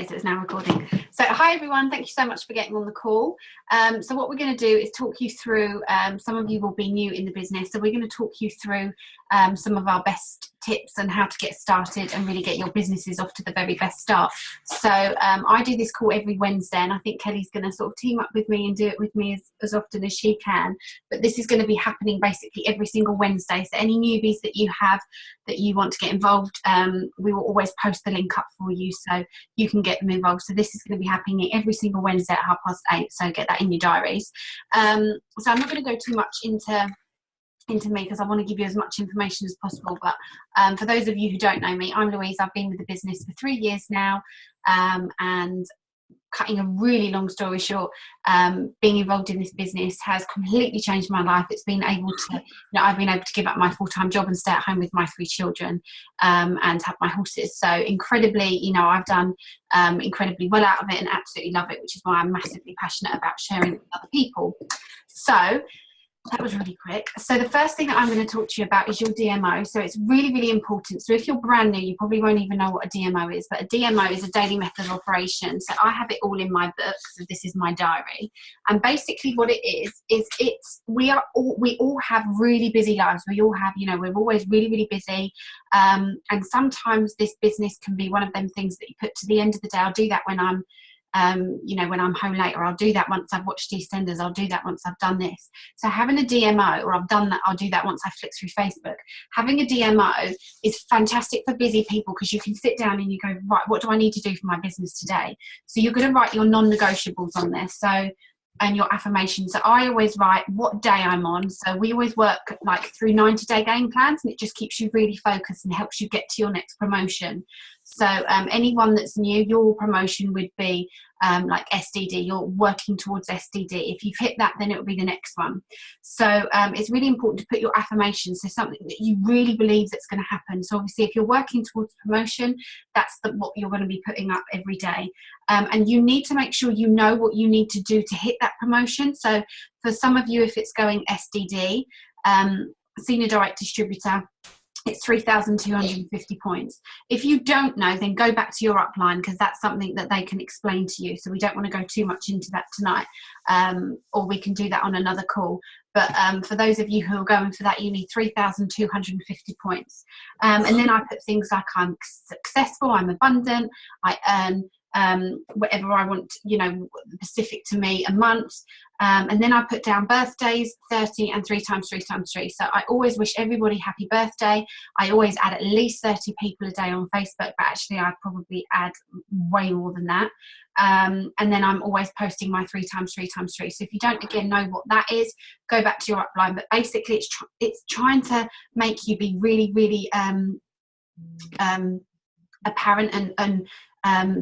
so it's now recording. So hi everyone, thank you so much for getting on the call. So what we're going to do is talk you through, some of you will be new in the business, so we're going to talk you through some of our best tips on how to get started and really get your businesses off to the very best start. So I do this call every Wednesday, and I think Kelly's going to sort of team up with me and do it with me as often as she can. But this is going to be happening basically every single Wednesday. So any newbies that you have that you want to get involved, we will always post the link up for you so you can get them involved. So this is going to be happening every single Wednesday at 8:30, so get that in your diaries. So I'm not going to go too much into me because I want to give you as much information as possible, but for those of you who don't know me, I'm Louise. I've been with the business for 3 years now, and cutting a really long story short, being involved in this business has completely changed my life. It's been able to, I've been able to give up my full-time job and stay at home with my 3 children, and have my horses. So incredibly, I've done incredibly well out of it and absolutely love it, which is why I'm massively passionate about sharing it with other people. So that was really quick. So the first thing that I'm going to talk to you about is your DMO. So it's really, really important. So if you're brand new, you probably won't even know what a DMO is, but a DMO is a daily method of operation. So I have it all in my book. So this is my diary. And basically what it is we all have really busy lives. We all have, we're always really, really busy. And sometimes this business can be one of them things that you put to the end of the day. I'll do that when I'm when I'm home later. I'll do that once I've watched EastEnders. I'll do that once I've done this. So having a DMO, or I've done that, I'll do that once I flick through Facebook. Having a DMO is fantastic for busy people because you can sit down and you go, right, what do I need to do for my business today? So you're going to write your non-negotiables on this. So, and your affirmations. So I always write what day I'm on. So we always work like through 90-day game plans, and it just keeps you really focused and helps you get to your next promotion. So anyone that's new, your promotion would be like SDD. You're working towards SDD. If you've hit that, then it will be the next one. So it's really important to put your affirmations. So something that you really believe that's going to happen. So obviously, if you're working towards promotion, that's what you're going to be putting up every day. And you need to make sure you know what you need to do to hit that promotion. So for some of you, if it's going SDD, Senior Direct Distributor, it's 3,250 points. If you don't know, then go back to your upline because that's something that they can explain to you. So we don't want to go too much into that tonight, or we can do that on another call. But for those of you who are going for that, you need 3,250 points. And then I put things like I'm successful, I'm abundant, I earn whatever I want, specific to me a month. And then I put down birthdays, 30 and 3 times 3 times 3. So I always wish everybody happy birthday. I always add at least 30 people a day on Facebook, but actually I probably add way more than that. And then I'm always posting my 3 times 3 times 3. So if you don't again know what that is, go back to your upline. But basically it's trying to make you be really, really apparent and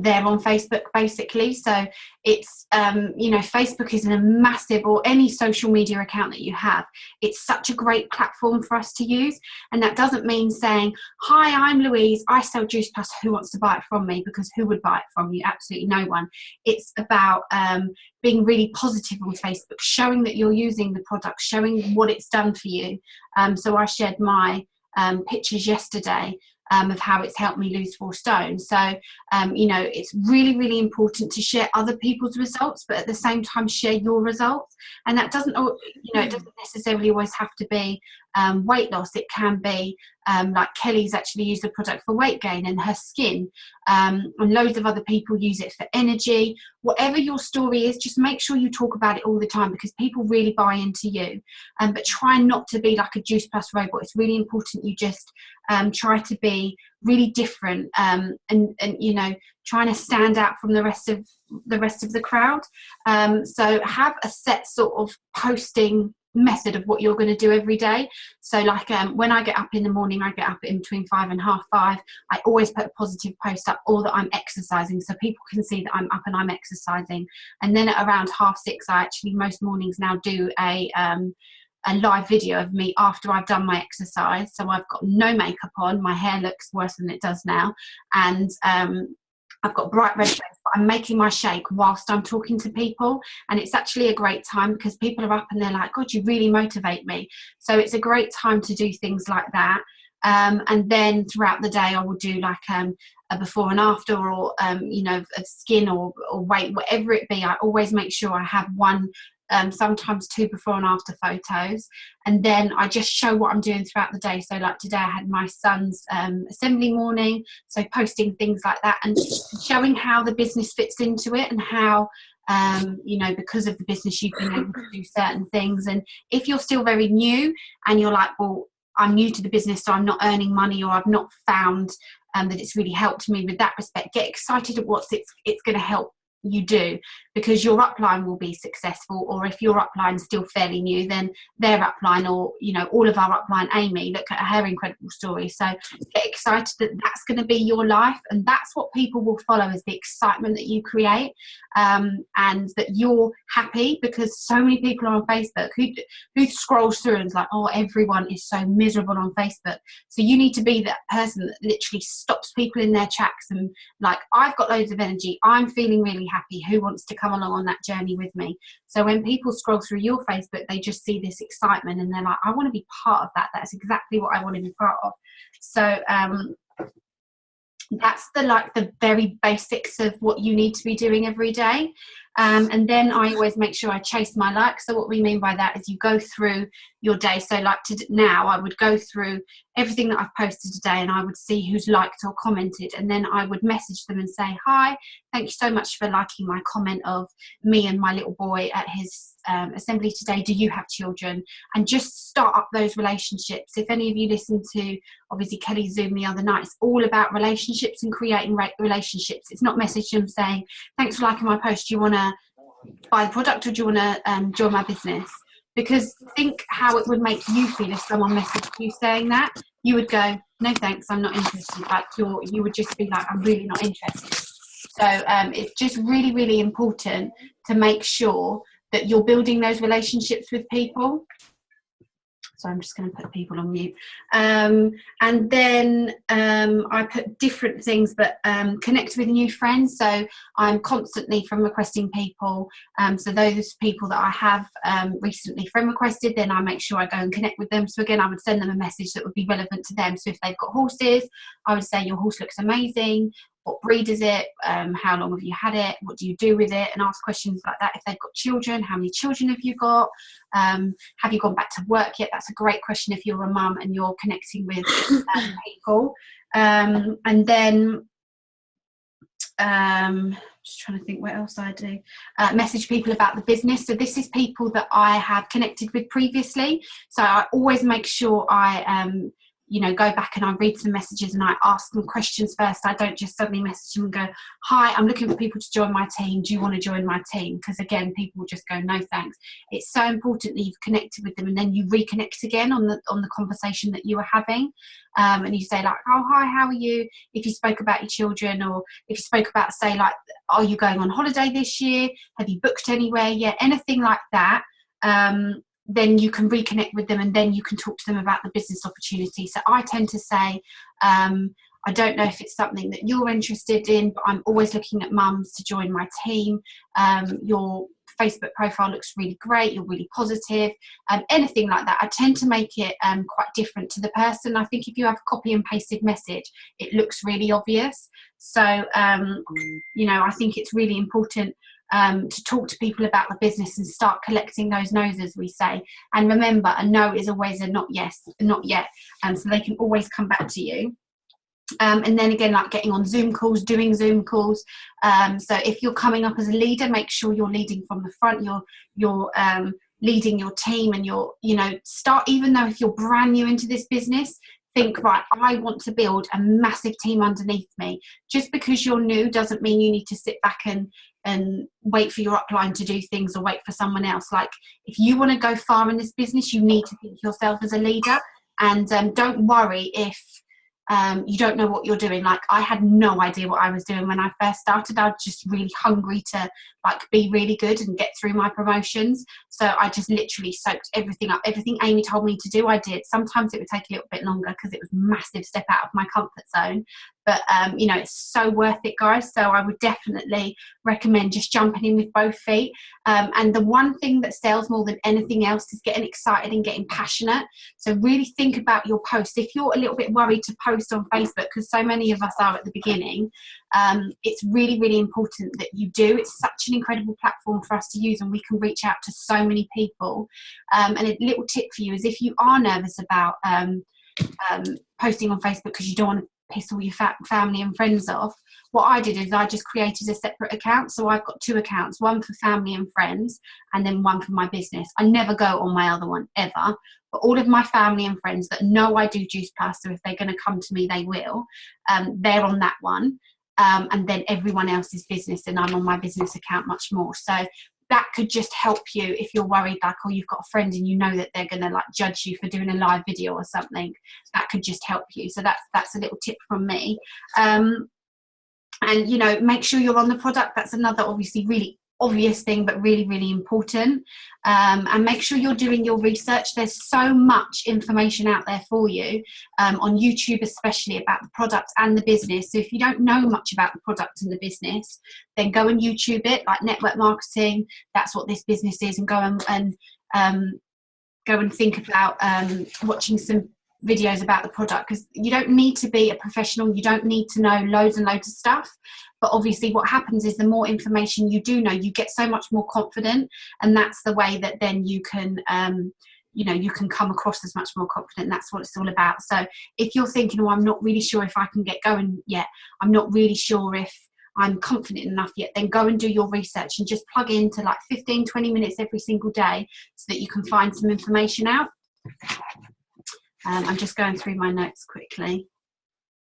there on Facebook basically. So it's Facebook is a massive, or any social media account that you have, it's such a great platform for us to use. And that doesn't mean saying, hi, I'm Louise, I sell Juice Plus, who wants to buy it from me? Because who would buy it from you? Absolutely no one. It's about being really positive on Facebook, showing that you're using the product, showing what it's done for you. So I shared my pictures yesterday of how it's helped me lose 4 stone. So, it's really, really important to share other people's results, but at the same time share your results. And that doesn't, it doesn't necessarily always have to be weight loss. It can be like Kelly's actually used the product for weight gain and her skin, and loads of other people use it for energy. Whatever your story is, just make sure you talk about it all the time because people really buy into you. But try not to be like a Juice Plus robot. It's really important you just try to be really different, and trying to stand out from the rest of the crowd. So have a set sort of posting method of what you're going to do every day. So like when I get up in the morning, I get up in between 5 and 5:30. I always put a positive post up, or that I'm exercising, so people can see that I'm up and I'm exercising. And then at around 6:30, I actually most mornings now do a live video of me after I've done my exercise. So I've got no makeup on, my hair looks worse than it does now, and I've got bright red face, but I'm making my shake whilst I'm talking to people. And it's actually a great time because people are up and they're like, God, you really motivate me. So it's a great time to do things like that. And then throughout the day, I will do like a before and after, or you know, of skin or weight, whatever it be. I always make sure I have one, sometimes two before and after photos, and then I just show what I'm doing throughout the day. So like today I had my son's assembly morning, so posting things like that and showing how the business fits into it, and how you know, because of the business you've been able to do certain things. And if you're still very new and you're like, well, I'm new to the business, so I'm not earning money, or I've not found that it's really helped me with that respect, get excited at what it's going to help you do, because your upline will be successful. Or if your upline's still fairly new, then their upline, or you know, all of our upline, Amy, look at her incredible story. So get excited that that's going to be your life, and that's what people will follow, is the excitement that you create, and that you're happy, because so many people are on Facebook who scrolls through and is like, oh, everyone is so miserable on Facebook. So you need to be that person that literally stops people in their tracks and like, I've got loads of energy, I'm feeling really happy, who wants to come along on that journey with me? So when people scroll through your Facebook, they just see this excitement and they're like, I want to be part of that. That's exactly what I want to be part of. So that's the very basics of what you need to be doing every day. And then I always make sure I chase my likes. So what we mean by that is you go through your day. So like now I would go through everything that I've posted today, and I would see who's liked or commented, and then I would message them and say, hi, thank you so much for liking my comment of me and my little boy at his assembly today. Do you have children? And just start up those relationships. If any of you listened to obviously Kelly's Zoom the other night, it's all about relationships and creating relationships. It's not messaging them saying, thanks for liking my post, do you want to buy the product, or do you want to join my business? Because think how it would make you feel if someone messaged you saying that. You would go, no thanks, I'm not interested. Like you would just be like, I'm really not interested. So it's just really, really important to make sure that you're building those relationships with people. So I'm just going to put people on mute. And then I put different things, but connect with new friends. So I'm constantly friend requesting people. So those people that I have recently friend requested, then I make sure I go and connect with them. So again, I would send them a message that would be relevant to them. So if they've got horses, I would say, your horse looks amazing. What breed is it? How long have you had it? What do you do with it? And ask questions like that. If they've got children, how many children have you got? Have you gone back to work yet? That's a great question if you're a mum and you're connecting with people. And then just trying to think what else I do. Message people about the business. So this is people that I have connected with previously. So I always make sure I you know, go back and I read some messages and I ask them questions first. I don't just suddenly message them and go, hi, I'm looking for people to join my team. Do you want to join my team? Because again, people will just go, no thanks. It's so important that you've connected with them and then you reconnect again on the conversation that you were having. And you say like, oh, hi, how are you? If you spoke about your children, or if you spoke about, say, like, are you going on holiday this year? Have you booked anywhere yet? Anything like that. Then you can reconnect with them and then you can talk to them about the business opportunity. So I tend to say, I don't know if it's something that you're interested in, but I'm always looking at mums to join my team. Your Facebook profile looks really great. You're really positive. Anything like that. I tend to make it quite different to the person. I think if you have a copy and pasted message, it looks really obvious. So, you know, I think it's really important to talk to people about the business and start collecting those no's, as we say. And remember, a no is always a not yes, not yet. So they can always come back to you. And then again, like getting on Zoom calls, doing Zoom calls. So if you're coming up as a leader, make sure you're leading from the front. You're leading your team, and you're, you know, start, even though if you're brand new into this business, think, right, I want to build a massive team underneath me. Just because you're new doesn't mean you need to sit back and wait for your upline to do things or wait for someone else. Like, if you want to go far in this business, you need to think yourself as a leader, and don't worry if you don't know what you're doing. Like, I had no idea what I was doing when I first started. I was just really hungry to like be really good and get through my promotions. So I just literally soaked everything up. Everything Amy told me to do, I did. Sometimes it would take a little bit longer because it was a massive step out of my comfort zone. but you know, it's so worth it, guys. So I would definitely recommend just jumping in with both feet. And the one thing that sells more than anything else is getting excited and getting passionate. So really think about your posts. If you're a little bit worried to post on Facebook, because so many of us are at the beginning, it's really, really important that you do. It's such an incredible platform for us to use, and we can reach out to so many people. And a little tip for you is, if you are nervous about posting on Facebook because you don't want to piss all your family and friends off, what I did is I just created a separate account. So I've got 2 accounts, one for family and friends and then one for my business. I never go on my other one ever, but all of my family and friends that know I do Juice Plus, so if they're going to come to me, they will, they're on that one. And then everyone else is business, and I'm on my business account much more. So that could just help you if you're worried, like, or you've got a friend and you know that they're going to like judge you for doing a live video or something. That could just help you. So that's a little tip from me. And, you know, make sure you're on the product. That's another obviously really obvious thing, but really, really important. And make sure you're doing your research. There's so much information out there for you, on YouTube especially, about the product and the business. So if you don't know much about the product and the business, then go and YouTube it, like network marketing. That's what this business is, and go and think about watching some videos about the product, because you don't need to be a professional, you don't need to know loads and loads of stuff, but obviously what happens is the more information you do know, you get so much more confident, and that's the way that then you can you know, you can come across as much more confident. That's what it's all about. So if you're thinking, oh, I'm not really sure if I can get going yet, I'm not really sure if I'm confident enough yet, then go and do your research and just plug into like 15-20 minutes every single day so that you can find some information out. I'm just going through my notes quickly.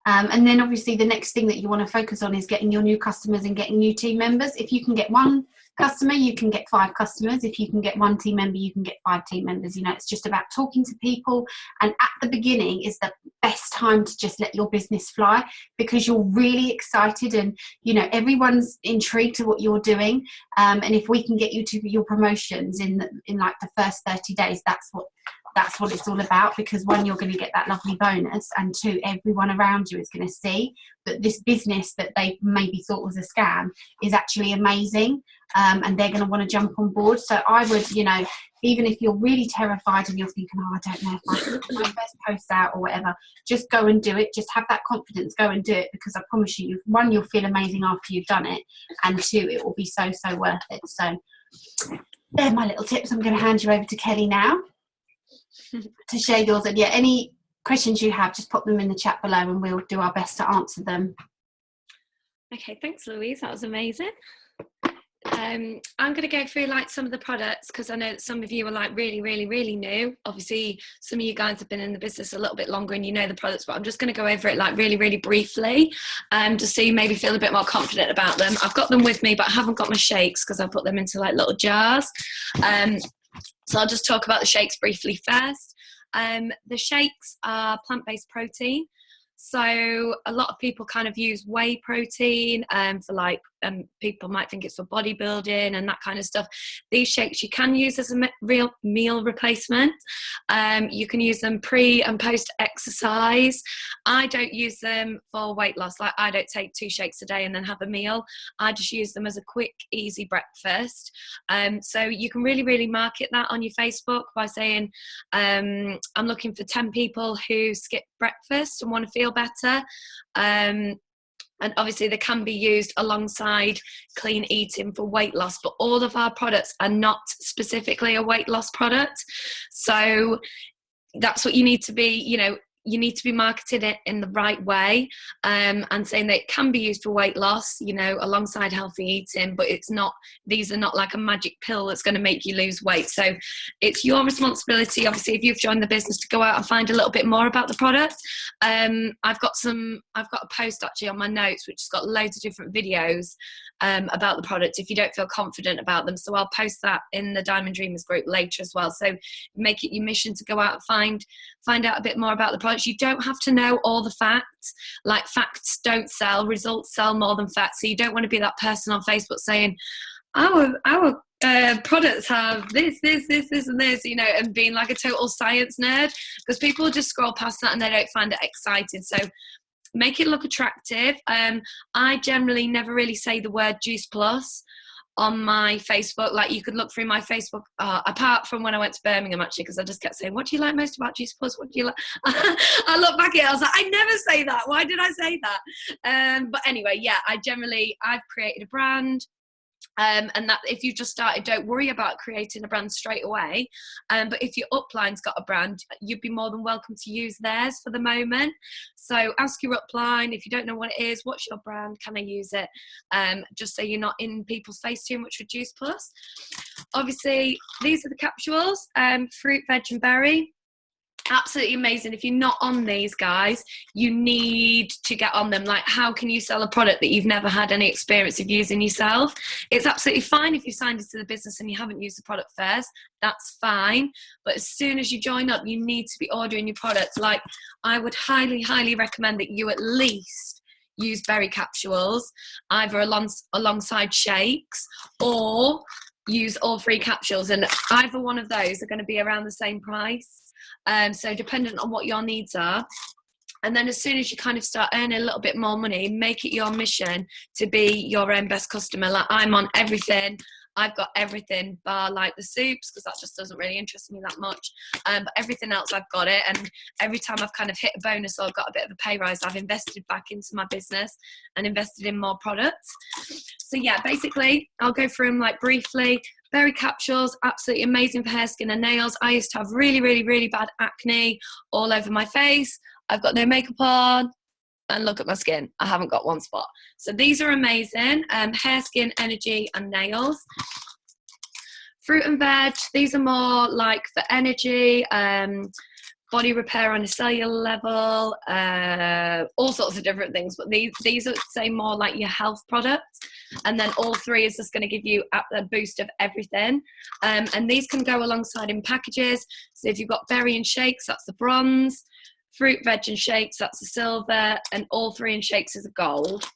And then obviously the next thing that you want to focus on is getting your new customers and getting new team members. If you can get 1 customer, you can get 5 customers. If you can get 1 team member, you can get 5 team members. You know, it's just about talking to people. And at the beginning is the best time to just let your business fly, because you're really excited and, you know, everyone's intrigued to what you're doing. And if we can get you to your promotions in like the first 30 days, that's what it's all about, because 1, you're going to get that lovely bonus, and 2, everyone around you is going to see that this business that they maybe thought was a scam is actually amazing, and they're going to want to jump on board. So I would, you know, even if you're really terrified and you're thinking, oh, I don't know if I can put my first post out or whatever, just go and do it. Just have that confidence, go and do it, because I promise you, 1, you'll feel amazing after you've done it, and 2, it will be so worth it. So they're my little tips. I'm going to hand you over to Kelly now to share yours. And yeah, any questions you have, just pop them in the chat below and we'll do our best to answer them. Okay, thanks Louise, that was amazing. I'm going to go through like some of the products, because I know that some of you are like really new. Obviously some of you guys have been in the business a little bit longer and you know the products, but I'm just going to go over it like really briefly, just so you maybe feel a bit more confident about them. I've got them with me, but I haven't got my shakes because I put them into like little jars. So I'll just talk about the shakes briefly first. The shakes are plant-based protein. So a lot of people kind of use whey protein for like, people might think it's for bodybuilding and that kind of stuff. These shakes you can use as a real meal replacement. You can use them pre and post exercise. I don't use them for weight loss. Like I don't take 2 shakes a day and then have a meal. I just use them as a quick, easy breakfast. So you can really market that on your Facebook by saying, I'm looking for 10 people who skip breakfast and want to feel better. And obviously they can be used alongside clean eating for weight loss, but all of our products are not specifically a weight loss product. So that's what you need to be, you know, you need to be marketing it in the right way, and saying that it can be used for weight loss, you know, alongside healthy eating, but it's not, these are not like a magic pill that's going to make you lose weight. So it's your responsibility, obviously, if you've joined the business, to go out and find a little bit more about the product. I've got a post actually on my notes which has got loads of different videos about the product if you don't feel confident about them, so I'll post that in the Diamond Dreamers group later as well. So make it your mission to go out and find out a bit more about the product. You don't have to know all the facts. Like, facts don't sell, results sell more than facts. So you don't want to be that person on Facebook saying our products have this and this, you know, and being like a total science nerd, because people just scroll past that and they don't find it exciting. So make it look attractive. I generally never really say the word Juice Plus on my Facebook. Like, you could look through my Facebook, apart from when I went to Birmingham, actually, because I just kept saying, what do you like most about Juice Plus? What do you like? I look back at it, I was like, I never say that. Why did I say that? But anyway, yeah, I've created a brand. And that if you just started, don't worry about creating a brand straight away. But if your upline's got a brand, you'd be more than welcome to use theirs for the moment. So ask your upline, if you don't know what it is, what's your brand? Can I use it? Just so you're not in people's face too much with Juice Plus. Obviously, these are the capsules, fruit, veg and berry. Absolutely amazing. If you're not on these, guys, you need to get on them. Like, how can you sell a product that you've never had any experience of using yourself? It's absolutely fine if you signed into the business and you haven't used the product first. That's fine. But as soon as you join up, you need to be ordering your products. Like, I would highly, highly recommend that you at least use berry capsules, either alongside shakes, or use all 3 capsules. And either one of those are going to be around the same price. So dependent on what your needs are. And then as soon as you kind of start earning a little bit more money, make it your mission to be your own best customer. Like, I'm on everything. I've got everything bar like the soups, because that just doesn't really interest me that much. But everything else, I've got it. And every time I've kind of hit a bonus or I've got a bit of a pay rise, I've invested back into my business and invested in more products. So yeah, basically, I'll go through them like briefly. Berry capsules, absolutely amazing for hair, skin and nails. I used to have really, really, really bad acne all over my face. I've got no makeup on, and look at my skin. I haven't got one spot. So these are amazing. Hair, skin, energy and nails. Fruit and veg, these are more like for energy, body repair on a cellular level, all sorts of different things. But these are, say, more like your health products. And then all 3 is just going to give you a boost of everything. And these can go alongside in packages. So if you've got berry and shakes, that's the bronze. Fruit, veg and shakes, that's the silver. And all 3 in shakes is a gold.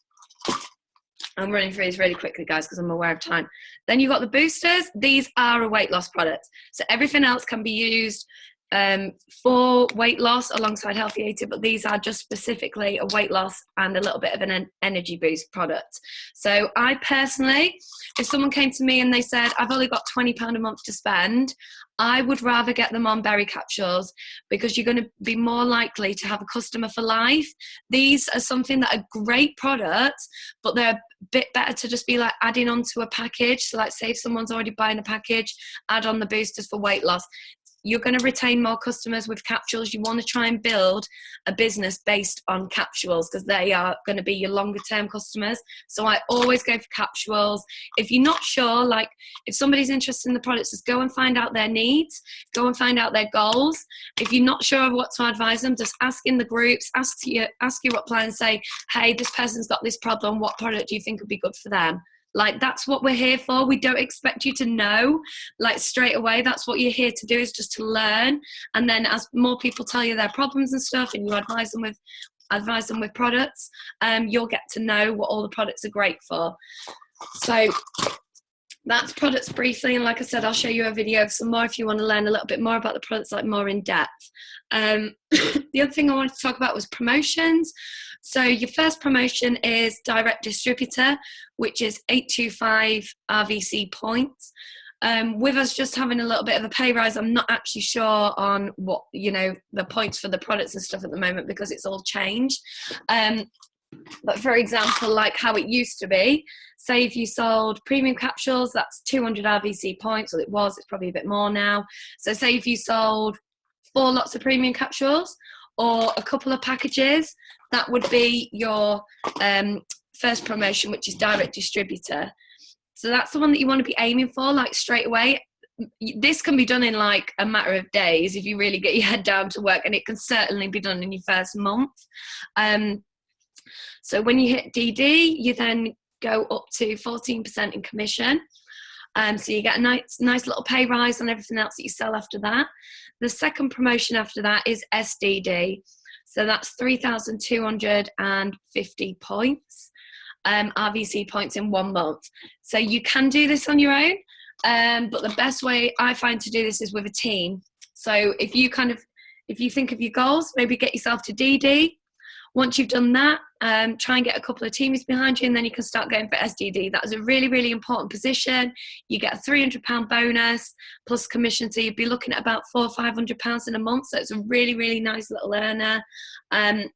I'm running through these really quickly, guys, because I'm aware of time. Then you've got the boosters. These are a weight loss product. So everything else can be used for weight loss alongside healthy eating, but these are just specifically a weight loss and a little bit of an energy boost product. So I personally, if someone came to me and they said, I've only got £20 a month to spend, I would rather get them on berry capsules, because you're going to be more likely to have a customer for life. These are something that are great products, but they're a bit better to just be like adding onto a package. So like, say if someone's already buying a package, add on the boosters for weight loss. You're going to retain more customers with capsules. You want to try and build a business based on capsules, because they are going to be your longer term customers. So I always go for capsules. If you're not sure, like if somebody's interested in the products, just go and find out their needs, go and find out their goals. If you're not sure of what to advise them, just ask in the groups, ask your upline and say, hey, this person's got this problem. What product do you think would be good for them? Like, that's what we're here for. We don't expect you to know like straight away. That's what you're here to do, is just to learn. And then as more people tell you their problems and stuff, and you advise them with products, you'll get to know what all the products are great for. So that's products briefly. And like I said, I'll show you a video of some more if you want to learn a little bit more about the products, like more in depth. The other thing I wanted to talk about was promotions. So your first promotion is direct distributor, which is 825 RVC points. With us just having a little bit of a pay rise, I'm not actually sure on what, the points for the products and stuff at the moment, because it's all changed. But for example, like how it used to be, say if you sold premium capsules, that's 200 RVC points, or it was, it's probably a bit more now. So say if you sold 4 lots of premium capsules or a couple of packages, that would be your first promotion, which is direct distributor. So that's the one that you want to be aiming for, like straight away. This can be done in like a matter of days if you really get your head down to work, and it can certainly be done in your first month. So when you hit DD, you then go up to 14% in commission. So you get a nice little pay rise on everything else that you sell after that. The second promotion after that is SDD. So that's 3,250 points, RVC points in 1 month. So you can do this on your own, but the best way I find to do this is with a team. So if you think of your goals, maybe get yourself to DD. Once you've done that, try and get a couple of teams behind you, and then you can start going for SDD. That is a really, really important position. You get a £300 bonus plus commission, so you'd be looking at about £400 or £500 in a month. So it's a really, really nice little earner. And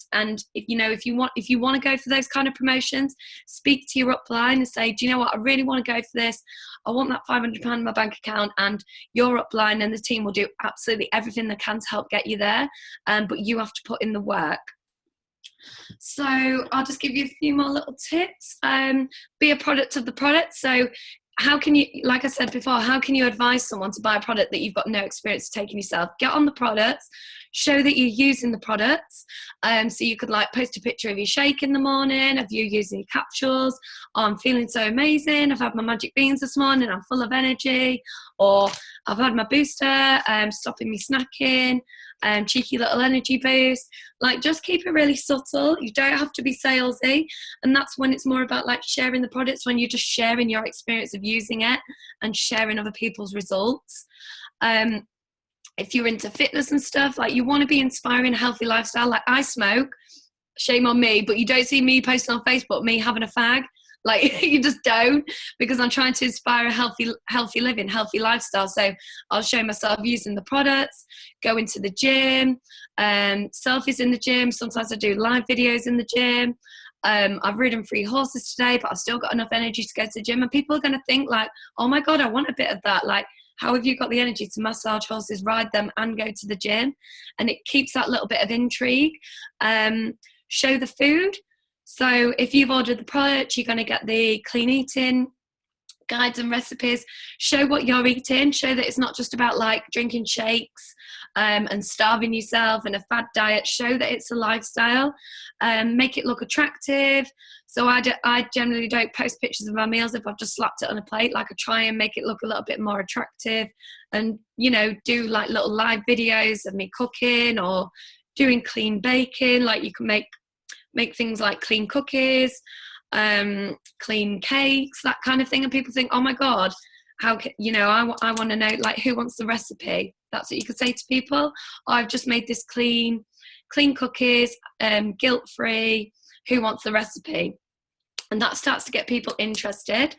if you want to go for those kind of promotions, speak to your upline and say, do you know what, I really want to go for this. I want that £500 in my bank account, and your upline and the team will do absolutely everything they can to help get you there. But you have to put in the work. So I'll just give you a few more little tips. Be a product of the product. So how can you, like I said before, how can you advise someone to buy a product that you've got no experience taking yourself? Get on the products, show that you're using the products. So you could like post a picture of your shake in the morning, of you using your capsules. Oh, I'm feeling so amazing. I've had my magic beans this morning. I'm full of energy. Or I've had my booster, stopping me snacking. Cheeky little energy boost. Like, just keep it really subtle. You don't have to be salesy, and that's when it's more about like sharing the products, when you're just sharing your experience of using it and sharing other people's results. If you're into fitness and stuff, like, you want to be inspiring a healthy lifestyle. Like, I smoke, shame on me, but you don't see me posting on Facebook me having a fag. Like, you just don't, because I'm trying to inspire a healthy living, healthy lifestyle. So I'll show myself using the products, going to the gym, selfies in the gym. Sometimes I do live videos in the gym. I've ridden 3 horses today, but I've still got enough energy to go to the gym. And people are going to think like, oh my God, I want a bit of that. Like, how have you got the energy to massage horses, ride them, and go to the gym? And it keeps that little bit of intrigue. Show the food. So if you've ordered the product, you're going to get the clean eating guides and recipes. Show what you're eating. Show that it's not just about like drinking shakes and starving yourself and a fad diet. Show that it's a lifestyle. Make it look attractive. So I generally don't post pictures of my meals if I've just slapped it on a plate. Like, I try and make it look a little bit more attractive, and, you know, do like little live videos of me cooking or doing clean baking. Like, you can make things like clean cookies, clean cakes, that kind of thing. And people think, oh my God, how can, you know, I want to know, like, who wants the recipe? That's what you could say to people. Oh, I've just made this clean cookies, guilt-free. Who wants the recipe? And that starts to get people interested.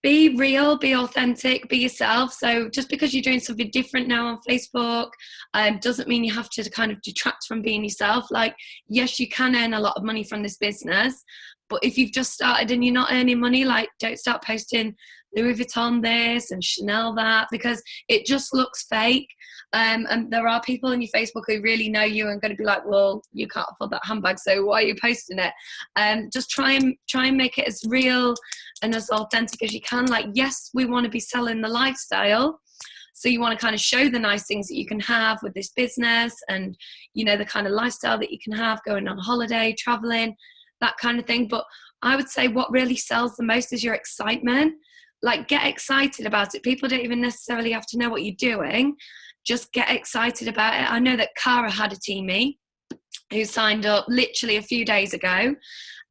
Be real, be authentic, be yourself. So just because you're doing something different now on Facebook doesn't mean you have to kind of detract from being yourself. Like, yes, you can earn a lot of money from this business, but if you've just started and you're not earning money, like, don't start posting Louis Vuitton this and Chanel that, because it just looks fake. And there are people on your Facebook who really know you and going to be like, well, you can't afford that handbag, so why are you posting it? Just try and make it as real and as authentic as you can. Like, yes, we want to be selling the lifestyle, so you want to kind of show the nice things that you can have with this business, and, you know, the kind of lifestyle that you can have going on holiday, traveling, that kind of thing. But I would say what really sells the most is your excitement. Like, get excited about it. People don't even necessarily have to know what you're doing. Just get excited about it. I know that Cara had a teamie who signed up literally a few days ago,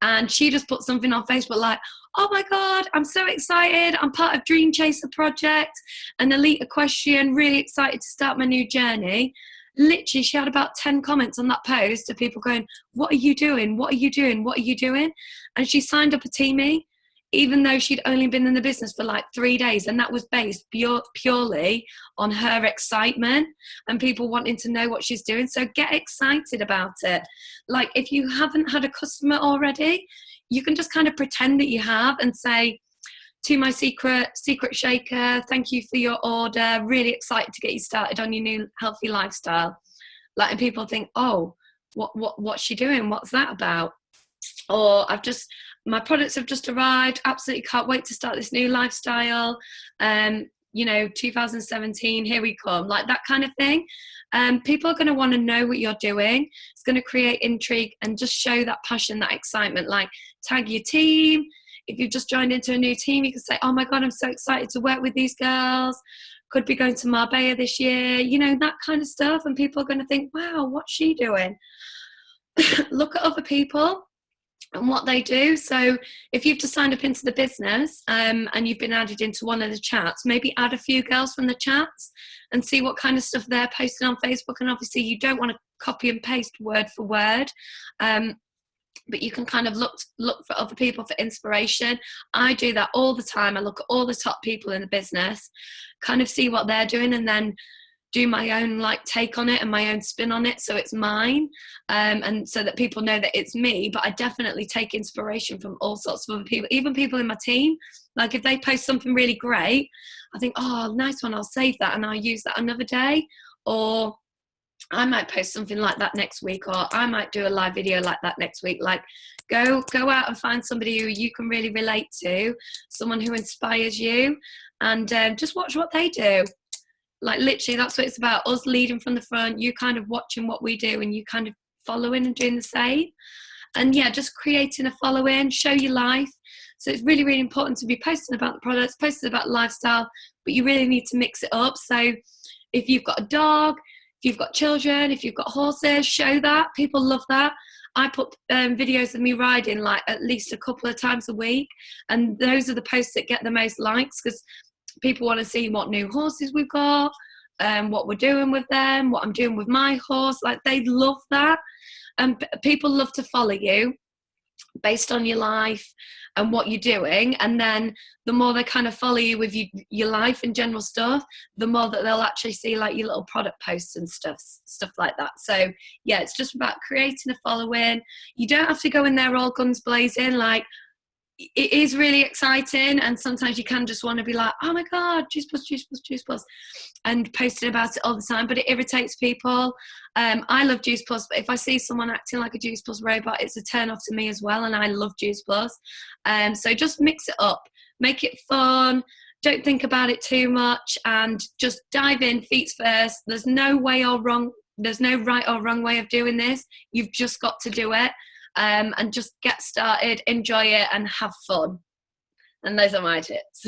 and she just put something on Facebook like, oh my God, I'm so excited. I'm part of Dream Chaser Project, an elite equestrian, really excited to start my new journey. Literally, she had about 10 comments on that post of people going, what are you doing? What are you doing? What are you doing? And she signed up a teamie, even though she'd only been in the business for like 3 days. And that was based purely on her excitement and people wanting to know what she's doing. So get excited about it. Like, if you haven't had a customer already, you can just kind of pretend that you have and say, to my secret shaker, thank you for your order. Really excited to get you started on your new healthy lifestyle. Like, and people think, oh, what's she doing? What's that about? Or my products have just arrived. Absolutely can't wait to start this new lifestyle. 2017, here we come. Like, that kind of thing. People are going to want to know what you're doing. It's going to create intrigue and just show that passion, that excitement. Like, tag your team. If you've just joined into a new team, you can say, oh my God, I'm so excited to work with these girls. Could be going to Marbella this year, you know, that kind of stuff. And people are going to think, wow, what's she doing? Look at other people. and what they do. So if you've just signed up into the business and you've been added into one of the chats, maybe add a few girls from the chats and see what kind of stuff they're posting on Facebook. And obviously you don't want to copy and paste word for word, but you can kind of look for other people for inspiration. I do that all the time. I look at all the top people in the business, kind of see what they're doing, and then do my own like take on it and my own spin on it, so it's mine, and so that people know that it's me. But I definitely take inspiration from all sorts of other people, even people in my team. Like if they post something really great, I think, oh, nice one, I'll save that and I'll use that another day. Or I might post something like that next week, or I might do a live video like that next week. Like go out and find somebody who you can really relate to, someone who inspires you, and just watch what they do. Like literally that's what it's about, us leading from the front, you kind of watching what we do and you kind of following and doing the same. And yeah, just creating a following, show your life. So it's really, really important to be posting about the products, posting about lifestyle, but you really need to mix it up. So if you've got a dog, if you've got children, if you've got horses, show that. People love that. I put videos of me riding like at least a couple of times a week, and those are the posts that get the most likes, because people want to see what new horses we've got, what we're doing with them, what I'm doing with my horse. Like they love that. And people love to follow you based on your life and what you're doing. And then the more they kind of follow you with your life and general stuff, the more that they'll actually see like your little product posts and stuff like that. So yeah, it's just about creating a following. You don't have to go in there all guns blazing. Like, it is really exciting, and sometimes you can just want to be like, oh my god, Juice Plus, and posting about it all the time, but it irritates people. I love Juice Plus, but if I see someone acting like a Juice Plus robot, it's a turn off to me as well, and I love Juice Plus. So just mix it up, make it fun, don't think about it too much, and just dive in feet first. There's no right or wrong way of doing this. You've just got to do it. And just get started, enjoy it, and have fun. And those are my tips.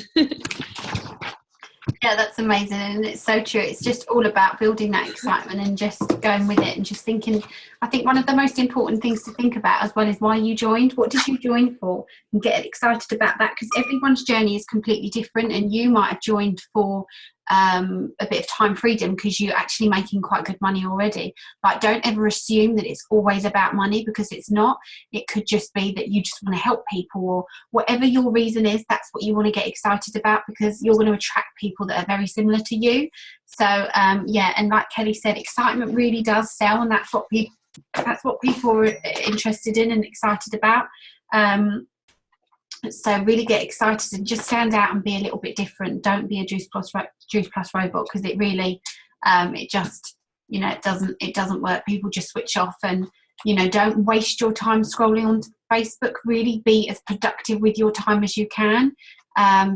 Yeah, that's amazing, and it's so true. It's just all about building that excitement and just going with it and just thinking. I think one of the most important things to think about as well is why you joined. What did you join for? And get excited about that, because everyone's journey is completely different, and you might have joined for a bit of time freedom because you're actually making quite good money already. Like, don't ever assume that it's always about money, because it's not. It could just be that you just want to help people, or whatever your reason is, that's what you want to get excited about, because you're going to attract people that are very similar to you. So yeah, and like Kelly said, excitement really does sell, and that's what people are interested in and excited about. So really get excited and just stand out and be a little bit different. Don't be a Juice Plus robot, because it really it just, it doesn't work. People just switch off, and don't waste your time scrolling on Facebook. Really be as productive with your time as you can,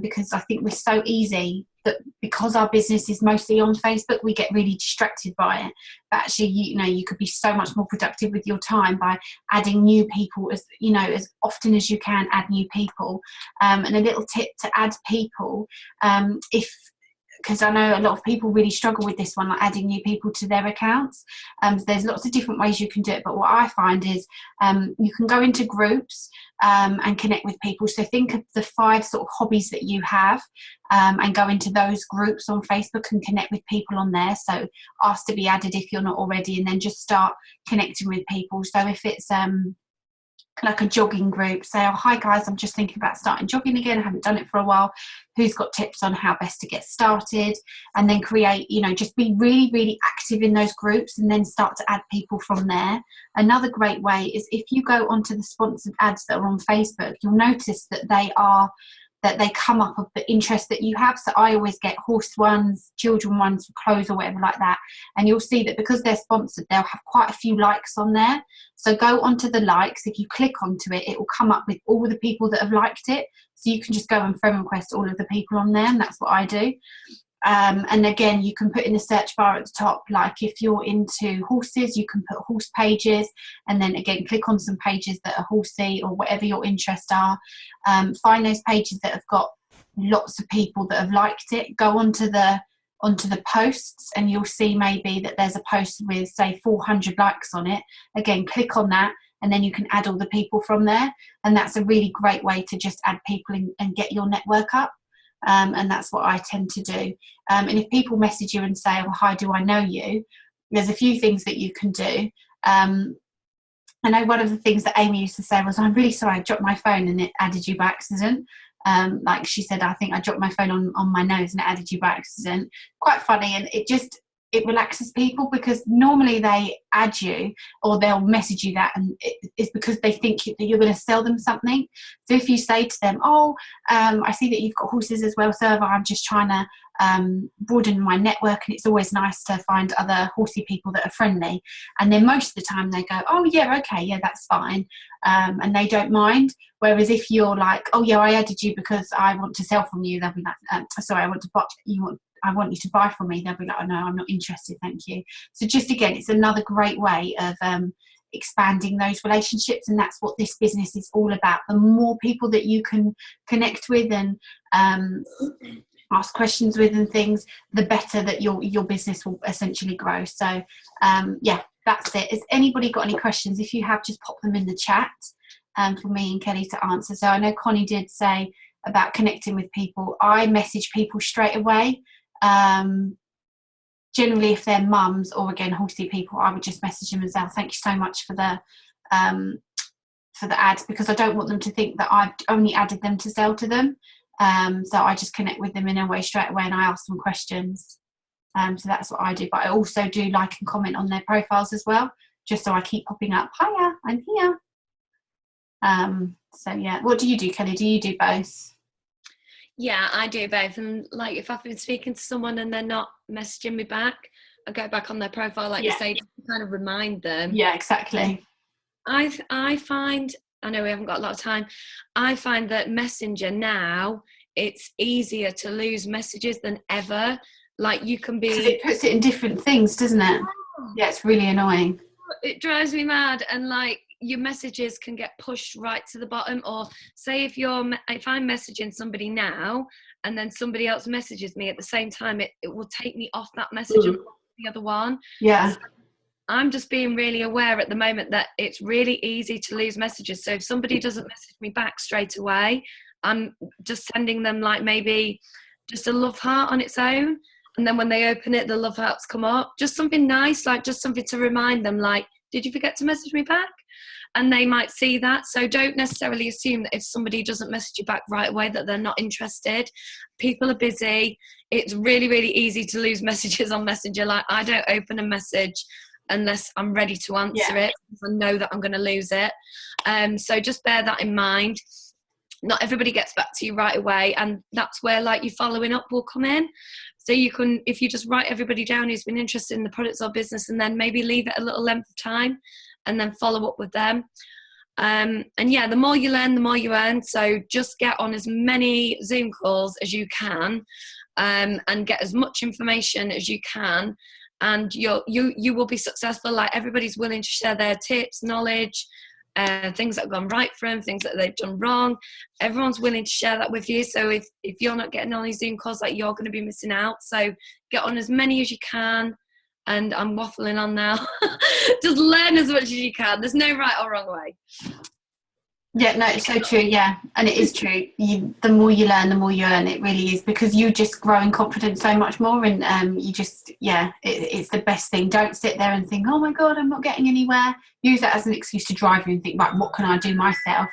because I think we're so easy that because our business is mostly on Facebook, we get really distracted by it. But actually, you could be so much more productive with your time by adding new people as often as you can. Add new people, and a little tip to add people, because I know a lot of people really struggle with this one, like adding new people to their accounts. There's lots of different ways you can do it, but what I find is you can go into groups and connect with people. So think of the 5 sort of hobbies that you have, and go into those groups on Facebook and connect with people on there. So ask to be added if you're not already, and then just start connecting with people. So if it's like a jogging group, say, oh, hi guys, I'm just thinking about starting jogging again, I haven't done it for a while, who's got tips on how best to get started? And then create, just be really, really active in those groups, and then start to add people from there. Another great way is if you go onto the sponsored ads that are on Facebook, you'll notice that they come up of the interest that you have. So I always get horse ones, children ones for clothes or whatever like that. And you'll see that because they're sponsored, they'll have quite a few likes on there. So go onto the likes. If you click onto it, it will come up with all the people that have liked it. So you can just go and friend request all of the people on there, and that's what I do. And again, you can put in the search bar at the top, like if you're into horses, you can put horse pages, and then again click on some pages that are horsey or whatever your interests are. Find those pages that have got lots of people that have liked it. Go onto the posts, and you'll see maybe that there's a post with say 400 likes on it. Again, click on that and then you can add all the people from there. And that's a really great way to just add people and get your network up. And that's what I tend to do. And if people message you and say, well, hi, do I know you? There's a few things that you can do. I know one of the things that Amy used to say was, I'm really sorry, I dropped my phone and it added you by accident. Like she said, I think I dropped my phone on my nose and it added you by accident. Quite funny, and it relaxes people, because normally they add you or they'll message you that, and it's because they think that you're going to sell them something. So if you say to them, I see that you've got horses as well, Serva, I'm just trying to broaden my network, and it's always nice to find other horsey people that are friendly. And then most of the time they go, oh yeah, okay, yeah, that's fine, and they don't mind. Whereas if you're like, oh yeah, I added you because I want to sell from you, they'll be like, sorry, I want you to buy from me. They'll be like, oh no, I'm not interested, thank you. So just again, it's another great way of expanding those relationships, and that's what this business is all about. The more people that you can connect with and ask questions with and things, the better that your business will essentially grow. So yeah, that's it. Has anybody got any questions? If you have, just pop them in the chat for me and Kelly to answer. So I know Connie did say about connecting with people. I message people straight away. Generally, if they're mums or again horsey people, I would just message them and say, thank you so much for the ads, because I don't want them to think that I've only added them to sell to them. So I just connect with them in a way straight away, and I ask them questions. So that's what I do. But I also do like and comment on their profiles as well, just so I keep popping up, hiya, I'm here. So yeah, what do you do, Kelly? Do you do both? Yeah, I do both. And like, if I've been speaking to someone and they're not messaging me back, I go back on their profile, like you say, to kind of remind them. Yeah, exactly. I find, I know we haven't got a lot of time, I find that Messenger now, it's easier to lose messages than ever. Like, you can be... 'Cause it puts it in different things, doesn't it? Yeah, it's really annoying. It drives me mad. And like, your messages can get pushed right to the bottom. Or say if I'm messaging somebody now and then somebody else messages me at the same time, it will take me off that message and the other one. Yeah. So I'm just being really aware at the moment that it's really easy to lose messages. So if somebody doesn't message me back straight away, I'm just sending them like maybe just a love heart on its own. And then when they open it, the love hearts come up. Just something nice, like just something to remind them, like, did you forget to message me back? And they might see that. So don't necessarily assume that if somebody doesn't message you back right away that they're not interested. People are busy. It's really, really easy to lose messages on Messenger. Like, I don't open a message unless I'm ready to answer it, because I know that I'm going to lose it. So just bear that in mind. Not everybody gets back to you right away, and that's where like your following up will come in. So you can, if you just write everybody down who's been interested in the products or business, and then maybe leave it a little length of time and then follow up with them. And yeah, the more you learn, the more you earn. So just get on as many Zoom calls as you can, and get as much information as you can, and you will be successful. Like, everybody's willing to share their tips, knowledge, things that have gone right for them, things that they've done wrong. Everyone's willing to share that with you. So if you're not getting on these Zoom calls, like, you're going to be missing out. So get on as many as you can. And I'm waffling on now. Just learn as much as you can. There's no right or wrong way. Yeah, no, it's so true. Yeah, and it is true. The more you learn, the more you earn. It really is, because you just grow in confidence so much more, and you just, it's the best thing. Don't sit there and think, oh my God, I'm not getting anywhere. Use that as an excuse to drive you and think, right, what can I do myself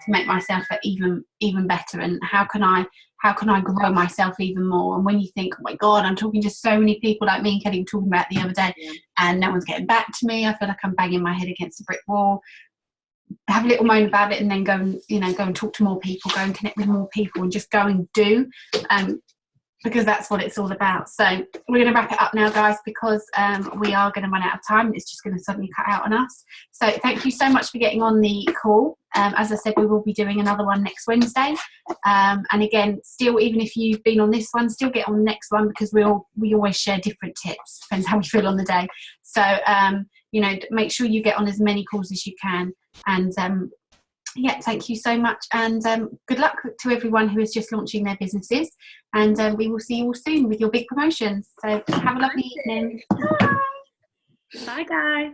to make myself even better, and how can I grow myself even more? And when you think, oh my God, I'm talking to so many people, like me and Kelly were talking about the other day, and no one's getting back to me, I feel like I'm banging my head against a brick wall. Have a little moan about it, and then go and talk to more people, go and connect with more people, and just go and do, because that's what it's all about. So we're going to wrap it up now, guys, because we are going to run out of time. It's just going to suddenly cut out on us. So thank you so much for getting on the call. As I said, we will be doing another one next Wednesday. And again, still, even if you've been on this one, still get on the next one, because we always share different tips. Depends how we feel on the day. So, make sure you get on as many calls as you can. And thank you so much, and good luck to everyone who is just launching their businesses, and we will see you all soon with your big promotions. So have a lovely evening. Bye guys.